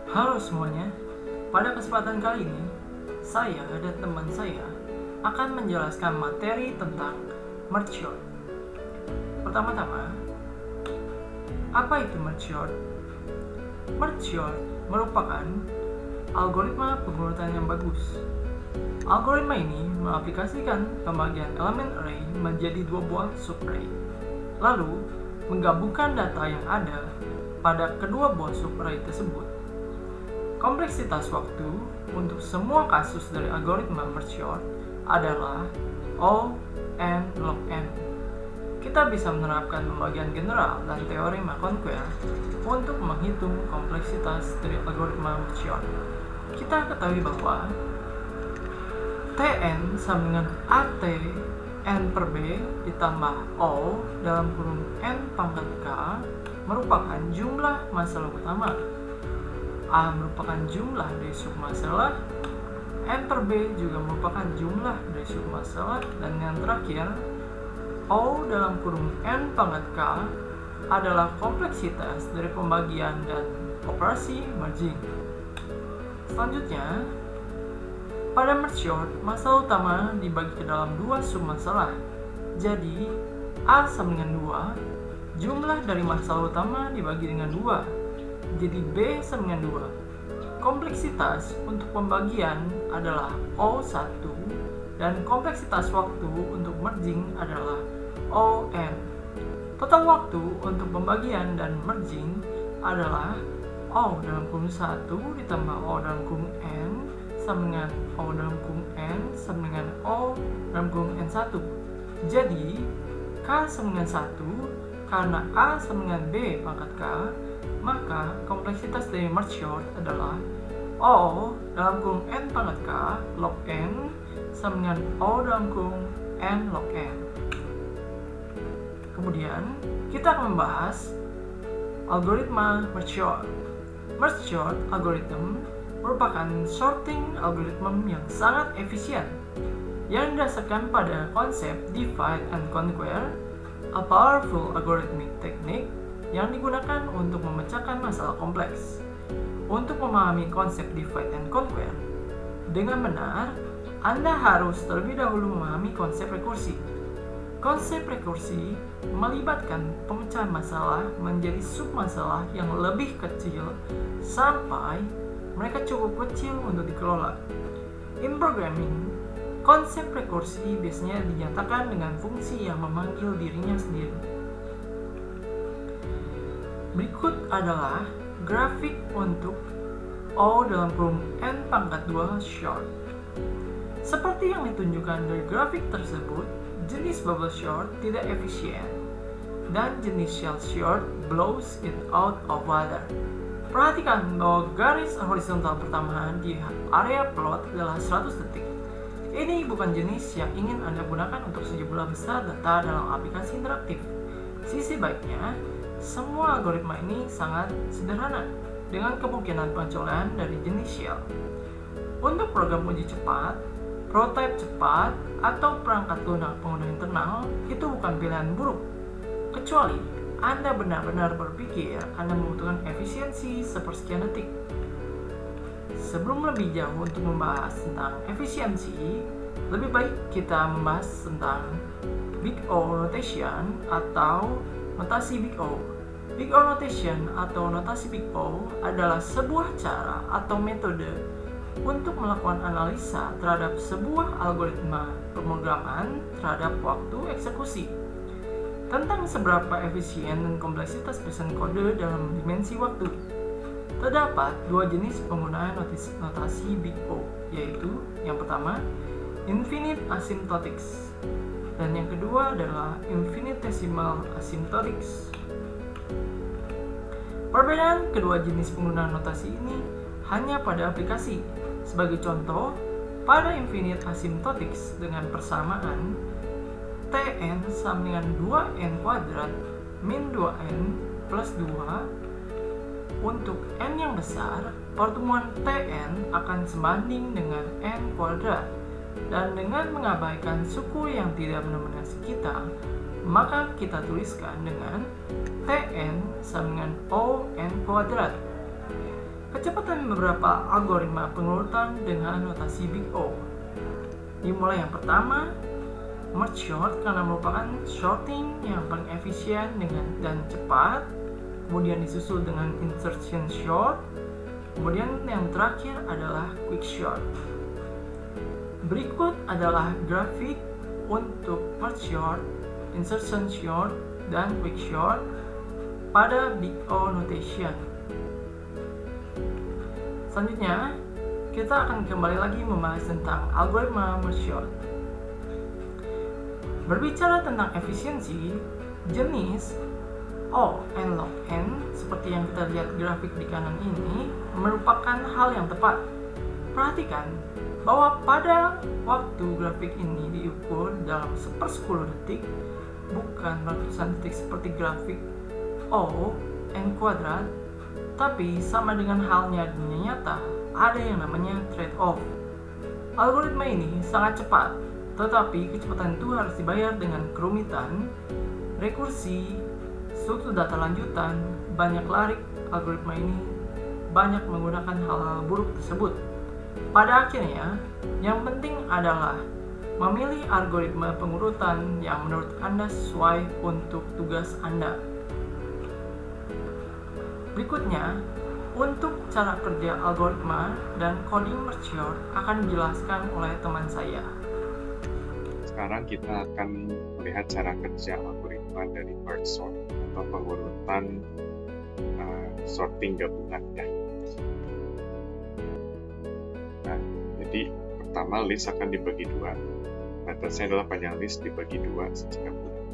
Halo semuanya, pada kesempatan kali ini, saya dan teman saya akan menjelaskan materi tentang merge sort. Pertama-tama, apa itu merge sort? Merge sort merupakan algoritma pengurutan yang bagus. Algoritma ini mengaplikasikan pembagian elemen array menjadi dua buah subarray, lalu menggabungkan data yang ada pada kedua buah subarray tersebut. Kompleksitas waktu untuk semua kasus dari algoritma merge sort adalah O n log n. Kita bisa menerapkan pembagian general dan teorema Conquer untuk menghitung kompleksitas dari algoritma merge sort. Kita ketahui bahwa Tn sama dengan At n per b ditambah O dalam kurung n pangkat k merupakan jumlah masalah utama. A merupakan jumlah dari submasalah, n per b juga merupakan jumlah dari submasalah, dan yang terakhir O dalam kurung n pangkat k adalah kompleksitas dari pembagian dan operasi merging. Selanjutnya, pada merge sort, masalah utama dibagi ke dalam dua submasalah. Jadi, A sama dengan 2, jumlah dari masalah utama dibagi dengan 2. Jadi, B sama dengan 2. Kompleksitas untuk pembagian adalah O1, dan kompleksitas waktu untuk merging adalah ON. Total waktu untuk pembagian dan merging adalah O dalam kurung 1 ditambah O dalam kurung N sama dengan O dalam kurung N sama dengan O dalam kurung N1. Jadi, K sama dengan 1, karena A sama dengan B pangkat K, maka kompleksitas dari merge sort adalah O dalam kurung N pangkat K log N sama dengan O dalam kurung N log N. Kemudian, kita akan membahas algoritma merge sort. Merge sort algorithm merupakan sorting algorithm yang sangat efisien yang didasarkan pada konsep divide and conquer, a powerful algorithmic technique yang digunakan untuk memecahkan masalah kompleks. Untuk memahami konsep divide and conquer dengan benar, Anda harus terlebih dahulu memahami konsep rekursi. Konsep rekursi melibatkan pemecahan masalah menjadi submasalah yang lebih kecil sampai mereka cukup kecil untuk dikelola. In programming, konsep rekursi biasanya dinyatakan dengan fungsi yang memanggil dirinya sendiri. Berikut adalah grafik untuk O dalam kurung N pangkat 2 short. Seperti yang ditunjukkan dari grafik tersebut, jenis bubble short tidak efisien, dan jenis shell short blows it out of water. Perhatikan bahwa garis horizontal pertama di area plot adalah 100 detik. Ini bukan jenis yang ingin Anda gunakan untuk sejumlah besar data dalam aplikasi interaktif. Sisi baiknya, semua algoritma ini sangat sederhana, dengan kemungkinan pengecualian dari jenis shell. Untuk program uji cepat, prototipe cepat, atau perangkat lunak pengguna internal, itu bukan pilihan buruk, kecuali Anda benar-benar berpikir Anda membutuhkan efisiensi sepersekian detik. Sebelum lebih jauh untuk membahas tentang efisiensi, lebih baik kita membahas tentang Big O notation atau notasi Big O. Big O notation atau notasi Big O adalah sebuah cara atau metode untuk melakukan analisa terhadap sebuah algoritma pemrograman terhadap waktu eksekusi. Tentang seberapa efisien dan kompleksitas pesan kode dalam dimensi waktu. Terdapat dua jenis penggunaan notasi Big O, yaitu yang pertama, infinite asymptotics, dan yang kedua adalah infinitesimal asymptotics. Perbedaan kedua jenis penggunaan notasi ini hanya pada aplikasi. Sebagai contoh, pada infinite asymptotics dengan persamaan Tn sama dengan 2n kuadrat min 2n plus 2. Untuk n yang besar, pertemuan Tn akan sebanding dengan n kuadrat. Dan dengan mengabaikan suku yang tidak mendominasi kita, maka kita tuliskan dengan Tn sama dengan O n kuadrat. kecepatan beberapa algoritma pengurutan dengan notasi Big O. Dimulai yang pertama, merge sort karena merupakan sorting yang paling efisien dan cepat. Kemudian disusul dengan insertion sort. Kemudian yang terakhir adalah quick sort. Berikut adalah grafik untuk merge sort, insertion sort, dan quick sort pada Big O notation. Selanjutnya, kita akan kembali lagi membahas tentang algoritma merge sort. Berbicara tentang efisiensi, jenis O and log n seperti yang kita lihat grafik di kanan ini merupakan hal yang tepat. Perhatikan bahwa pada waktu grafik ini diukur dalam 1/10 detik, bukan ratusan detik seperti grafik O n kuadrat, tapi sama dengan halnya di dunia nyata, ada yang namanya trade-off. Algoritma ini sangat cepat, tetapi kecepatan itu harus dibayar dengan kerumitan, rekursi, struktur data lanjutan, banyak larik. Algoritma ini banyak menggunakan hal-hal buruk tersebut. Pada akhirnya, yang penting adalah memilih algoritma pengurutan yang menurut Anda sesuai untuk tugas Anda. Berikutnya, untuk cara kerja algoritma dan coding merge sort akan dijelaskan oleh teman saya. Sekarang kita akan melihat cara kerja algoritma dari merge sort atau pengurutan sorting gabungan ya. Nah, jadi pertama list akan dibagi dua. Batasnya adalah panjang list dibagi dua secara bulat.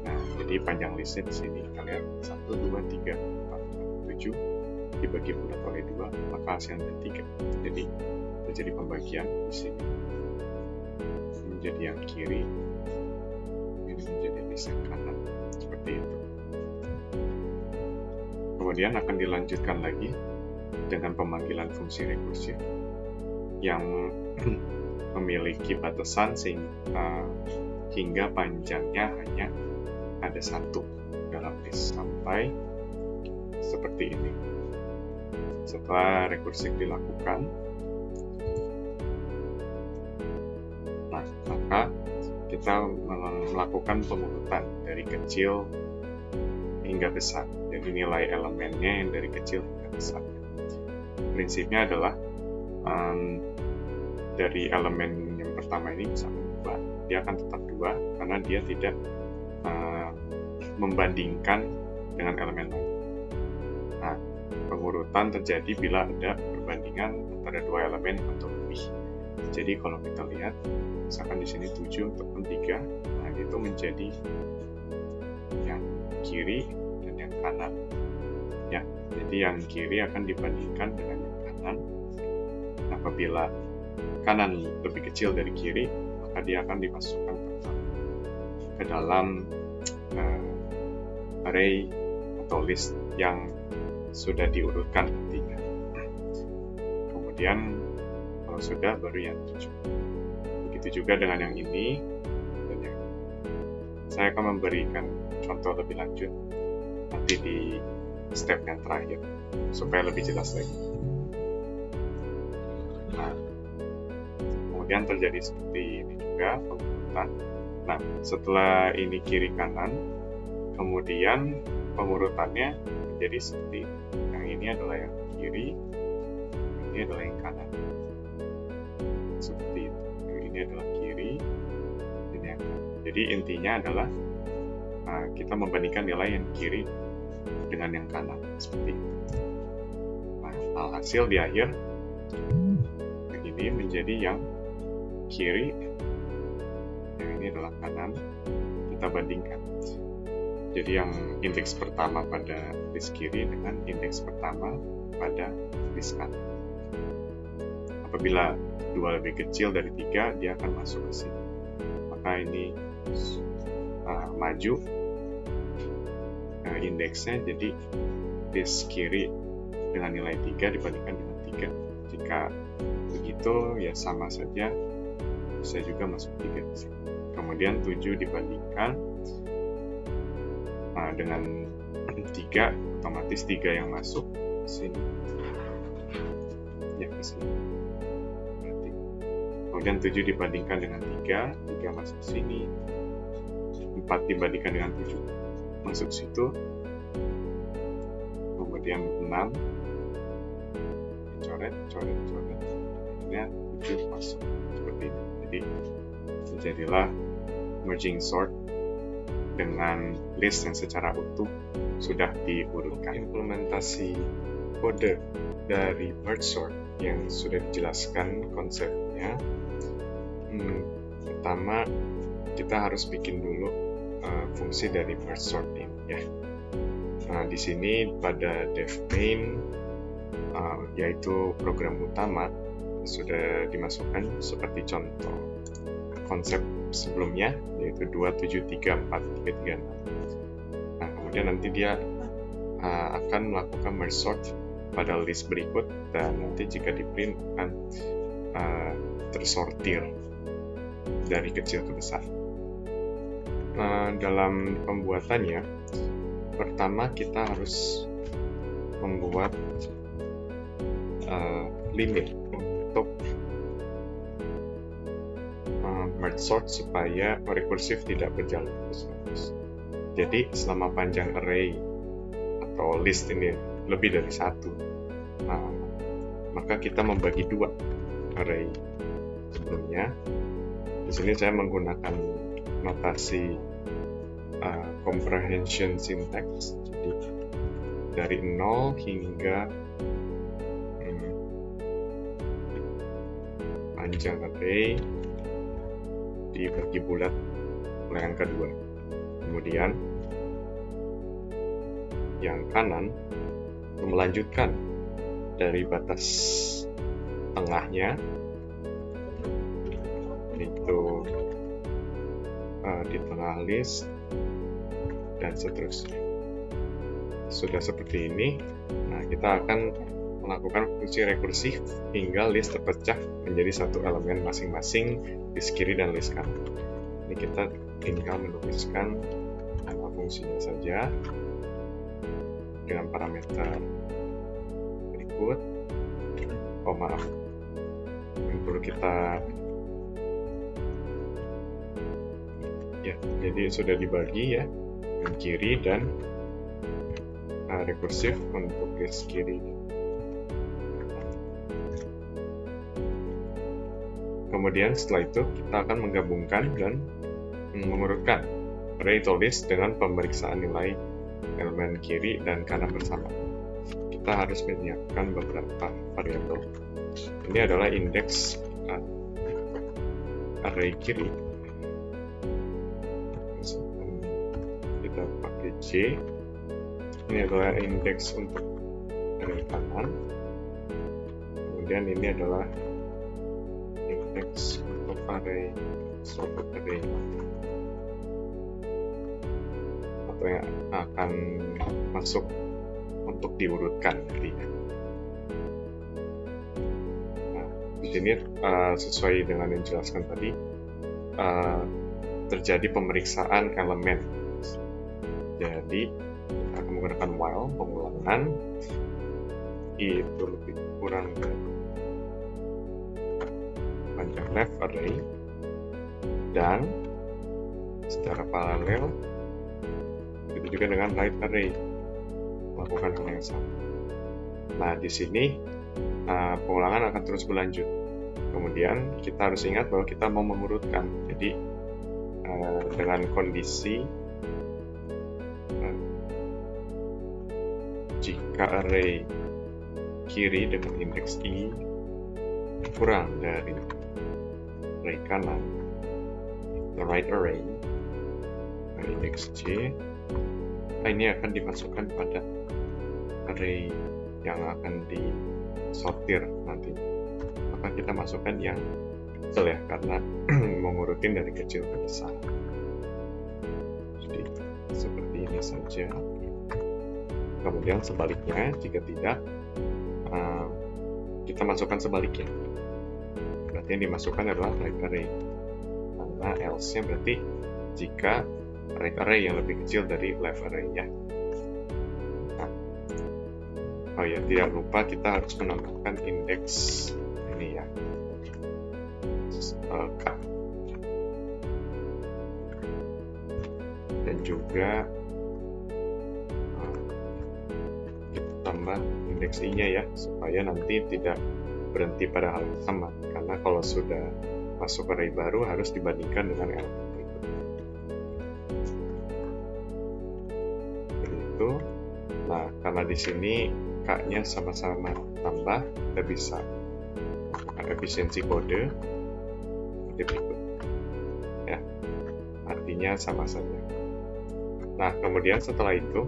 Nah, jadi panjang listnya di sini kita lihat 1, 2, 3, 4, 7 dibagi bulat oleh 2, maka hasilnya 3. Jadi terjadi pembagian di sini. Ini menjadi yang kiri, ini menjadi list yang kanan, seperti itu. Kemudian akan dilanjutkan lagi dengan pemanggilan fungsi rekursif yang memiliki batasan hingga panjangnya hanya ada 1 dalam list sampai seperti ini. Setelah rekursif dilakukan, maka kita melakukan pengurutan dari kecil hingga besar. Jadi nilai elemennya yang dari kecil hingga besar. Prinsipnya adalah dari elemen yang pertama ini misalkan 2, dia akan tetap 2 karena dia tidak membandingkan dengan elemen lain. Nah, pengurutan terjadi bila ada perbandingan antara 2 elemen atau lebih. Jadi kalau kita lihat, misalkan di sini 7 ataupun 3, nah itu menjadi yang kiri dan yang kanan. Ya, jadi yang kiri akan dibandingkan dengan yang kanan. Apabila kanan lebih kecil dari kiri, maka dia akan dimasukkan ke dalam array atau list yang sudah diurutkan nantinya. Kemudian kalau sudah baru yang 7. Begitu juga dengan yang ini dan yang ini. Saya akan memberikan contoh lebih lanjut nanti di step yang terakhir supaya lebih jelas lagi. Nah, kemudian terjadi seperti ini juga pengurutan. Nah, setelah ini kiri kanan, kemudian pengurutannya menjadi seperti ini. Yang ini adalah yang kiri, ini adalah yang kanan. Seperti itu. Yang ini adalah kiri, ini yang kanan. Jadi intinya adalah kita membandingkan nilai yang kiri dengan yang kanan, seperti itu. Nah, alhasil di akhir ini menjadi yang kiri, yang ini adalah kanan, kita bandingkan. Jadi yang indeks pertama pada list kiri dengan indeks pertama pada list kanan. Apabila 2 lebih kecil dari 3, dia akan masuk ke sini. Maka ini maju indeksnya, jadi list kiri dengan nilai 3 dibandingkan dengan 3. Jika begitu, ya sama saja, bisa juga masuk 3 di sini. Kemudian 7 dibandingkan dengan 3, otomatis 3 yang masuk sini. ke sini. Berarti. Kemudian 7 dibandingkan dengan 3 masuk ke sini. 4 dibandingkan dengan 7 masuk situ. Kemudian 6 coret. Akhirnya 7 masuk seperti ini. Jadi jadilah merging sort dengan list yang secara utuh sudah diurutkan. Implementasi kode dari merge sort yang sudah dijelaskan konsepnya. Pertama kita harus bikin dulu fungsi dari merge sort ini ya. Nah, di sini pada dev main yaitu program utama sudah dimasukkan seperti contoh konsep sebelumnya, yaitu 2734 336. Nah, kemudian nanti dia akan melakukan merge sort pada list berikut, dan nanti jika di print akan tersortir dari kecil ke besar. Dalam pembuatannya, pertama kita harus membuat limit untuk merge sort supaya recursive tidak berjalan terus-menerus. Jadi selama panjang array atau list ini lebih dari 1, maka kita membagi 2 array sebelumnya. Di sini saya menggunakan notasi comprehension syntax. Jadi dari 0 hingga panjang array dibagi bulat oleh angka 2. Kemudian yang kanan melanjutkan dari batas tengahnya, itu di tengah list dan seterusnya. Sudah seperti ini, nah kita akan melakukan fungsi rekursif hingga list terpecah menjadi satu elemen masing-masing, list kiri dan list kanan. Ini kita tinggal menuliskan nama fungsinya saja dengan parameter berikut. Yang perlu kita jadi sudah dibagi ya, yang kiri dan rekursif untuk list kiri. Kemudian setelah itu kita akan menggabungkan dan mengurutkan array to list dengan pemeriksaan nilai elemen kiri dan kanan bersama. Kita harus menyiapkan beberapa variabel. Ini adalah indeks array kiri. Kita pakai J. Ini adalah indeks untuk array kanan. Kemudian ini adalah indeks untuk array sorted array atau yang akan masuk untuk diurutkan nantinya. Nah, di sini sesuai dengan yang dijelaskan tadi, terjadi pemeriksaan elemen. Jadi kita akan menggunakan while pengulangan itu lebih kurang dari panjang left array, dan secara paralel itu juga dengan right array melakukan hal yang sama. Nah, di sini pengulangan akan terus berlanjut. Kemudian kita harus ingat bahwa kita mau mengurutkan. Jadi dengan kondisi jika array kiri dengan indeks i kurang dari array kanan, the right array indeks j, ini akan dimasukkan pada array yang akan disortir nanti. Maka kita masukkan yang kecil ya, karena mengurutin dari kecil ke besar. Jadi seperti ini saja. Kemudian sebaliknya, jika tidak, kita masukkan sebaliknya. Berarti yang dimasukkan adalah right array. Karena else-nya berarti jika right array yang lebih kecil dari left array ya. Nah, Oh ya, tidak lupa kita harus menambahkan indeks ini ya, K. Dan juga kita tambah indeks I-nya ya, supaya nanti tidak berhenti pada hal yang sama. Karena kalau sudah masuk array baru harus dibandingkan dengan elemen berikutnya. Seperti itu. Nah, karena di sini K-nya sama-sama tambah, kita bisa efisiensi kode seperti berikut. Ya, artinya sama saja. Nah, kemudian setelah itu,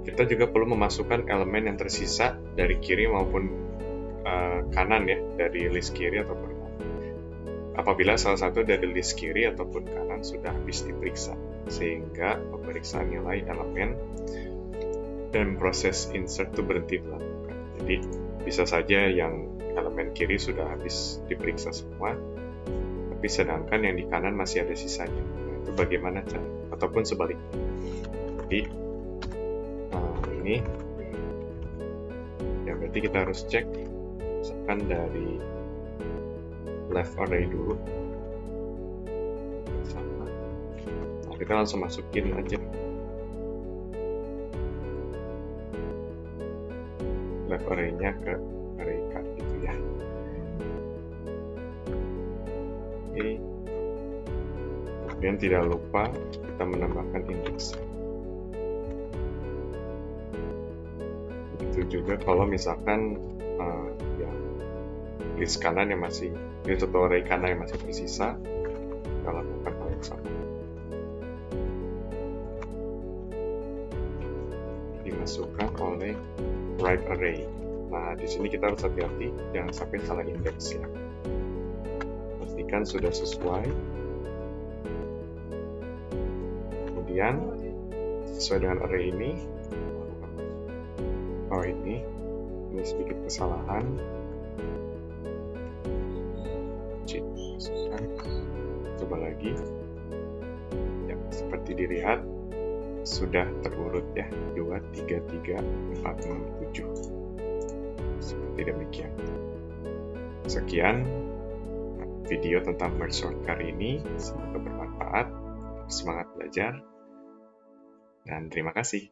kita juga perlu memasukkan elemen yang tersisa dari kiri maupun kanan ya, dari list kiri ataupun kanan. Apabila salah satu dari list kiri ataupun kanan sudah habis diperiksa, sehingga pemeriksaan nilai elemen dan proses insert itu berhenti dilakukan. Jadi bisa saja yang elemen kiri sudah habis diperiksa semua, tapi sedangkan yang di kanan masih ada sisanya. Nah, itu bagaimana cara? Ataupun sebaliknya. Jadi ini ya, berarti kita harus cek misalkan dari left array dulu sama. Nah, kita langsung masukin aja left array-nya ke array K gitu ya. Oke. Kemudian tidak lupa kita menambahkan indeks. Begitu juga kalau misalkan ya, list kanan yang masih, list atau array kanan yang masih tersisa, kita lakukan hal yang sama. Dimasukkan oleh right array. Nah, di sini kita harus hati-hati, jangan sampai salah indeks ya. Pastikan sudah sesuai. Kemudian sesuai dengan array ini, ini sedikit kesalahan. Coba lagi ya, seperti dilihat sudah terurut ya, 2, 3, 3, 4, 6, 7 seperti demikian. Sekian video tentang merge sort kali ini, semoga bermanfaat. Semangat belajar dan terima kasih.